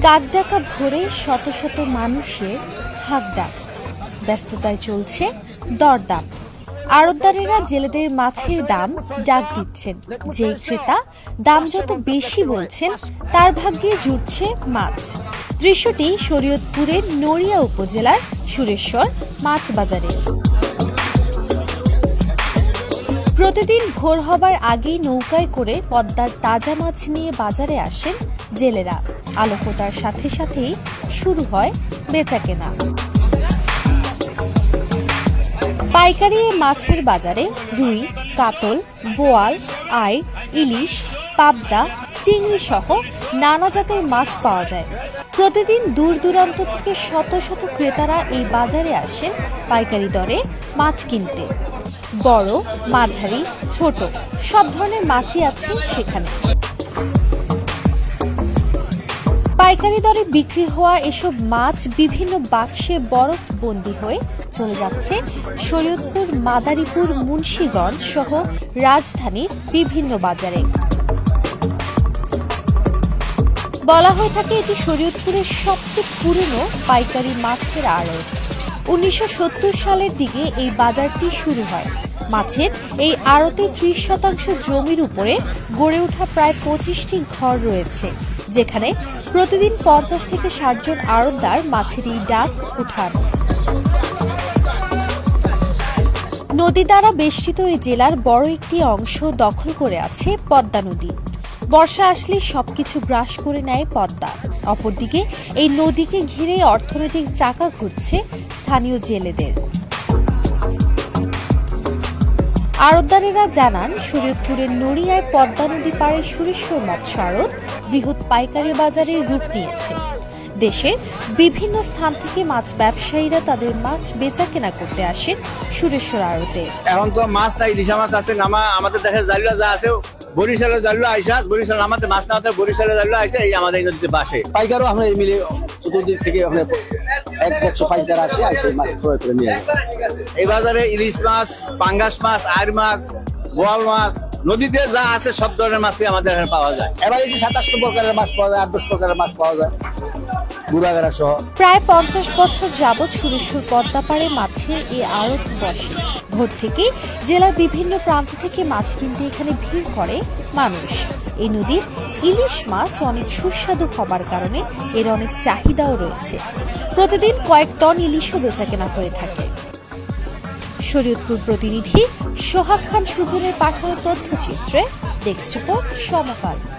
কাকডাকা ভোরে শত শত মানুষের হাঁকডাক, ব্যস্ততায় চলছে দরদাম। আড়তদারেরা জেলেদের মাছের দাম ডাক দিচ্ছেন, যে ক্রেতা দাম যত বেশি বলছেন তার ভাগ্যে জুটছে মাছ। দৃশ্যটি শরীয়তপুরের নড়িয়া উপজেলার সুরেশ্বর মাছ বাজারে। প্রতিদিন ভোর হবার আগেই নৌকায় করে পদ্মার তাজা মাছ নিয়ে বাজারে আসেন জেলেরা। আলো ফোটার সাথে সাথেই শুরু হয় বেচাকেনা। পাইকারি মাছের বাজারে রুই, কাতল, বোয়াল, আইড়, ইলিশ, পাবদা, চিংড়ি সহ নানা জাতের মাছ পাওয়া যায়। প্রতিদিন দূর দূরান্ত থেকে শত শত ক্রেতারা এই বাজারে আসেন পাইকারি দরে মাছ কিনতে। বড়, মাঝারি, ছোট সব ধরনের মাছই আছে সেখানে। পাইকারি দরে বিক্রি হওয়া এসব মাছ বিভিন্ন বাক্সে বরফ বন্দী হয়ে চলে যাচ্ছে শরীয়তপুর, মাদারীপুর, মুন্সিগঞ্জ সহ রাজধানীর বিভিন্ন বাজারে। বলা হয়ে থাকে এটি শরীয়তপুরের সবচেয়ে পুরনো পাইকারি মাছের আড়ত। 1970 সালের দিকে এই বাজারটি শুরু হয়। মাছের এই আড়তে 30% জমির উপরে গড়ে ওঠা প্রায় 25টি ঘর রয়েছে, যেখানে প্রতিদিন 50 থেকে 60 জন আড়তদার মাছের এই ডাক উঠান। নদী দ্বারা বেষ্টিত এই জেলার বড় একটি অংশ দখল করে আছে পদ্মা নদী। বর্ষা আসলে সবকিছু গ্রাস করে নেয় পদ্মা। অপরদিকে এই নদীকে ঘিরে অর্থনৈতিক চাকা ঘুরছে স্থানীয় জেলেদের। আড়তদারেরা জানান, শরীয়তপুরের নড়িয়ায় পদ্মা নদী পাড়ে সুরেশ্বর মৎস্য আড়ত বৃহৎ পাইকারি বাজারের রূপ নিয়েছে। দেশের বিভিন্ন স্থান থেকে মাছ ব্যবসায়ীরা তাদের মাছ বেচা কেনা করতে আসেন সুরেশ্বর আড়তে। এখন তো মাছ নাই, ইলিশা মাছ আছে, আমাদের দেশের জালুয়া যা আছে বরিশালের জালুয়া আইসা, বরিশাল আমাদের মাছ না হতে বরিশালের জালুয়া আইসা এই আমাদের নদীতে বাসে। পাইকারও আমরা মিলে চতুর্দিক থেকে 100 পাইকার আসে মাছ ক্রয় করে নিয়ে যায়। এই বাজারে ইলিশ মাছ, পাঙ্গাস মাছ, আইড় মাছ, বোয়াল মাছ, নদীতে যা আছে সব ধরনের মাছই আমাদের এখানে পাওয়া যায়। এবার এই 27 প্রকারের মাছ পাওয়া যায়, 8-10 প্রকারের মাছ পাওয়া যায় গুড়াগাড়া সহ। প্রায় 50 বছর যাবৎ সুরেশ্বর পদ্মা পাড়ে মাছের এই আড়ত বসে। ভোর থেকে জেলার বিভিন্ন প্রান্ত থেকে মাছ কিনতে এখানে ভিড় করে মানুষ। এই নদীর ইলিশ মাছ অনেক সুস্বাদু হবার কারণে এর অনেক চাহিদাও রয়েছে। প্রতিদিন কয়েক টন ইলিশও বেচাকেনা হয়ে থাকে। শরীয়তপুর প্রতিনিধি সোহাগ খান সুজনের পাঠানো তথ্যচিত্রে ডেস্ক রিপোর্ট সমকাল।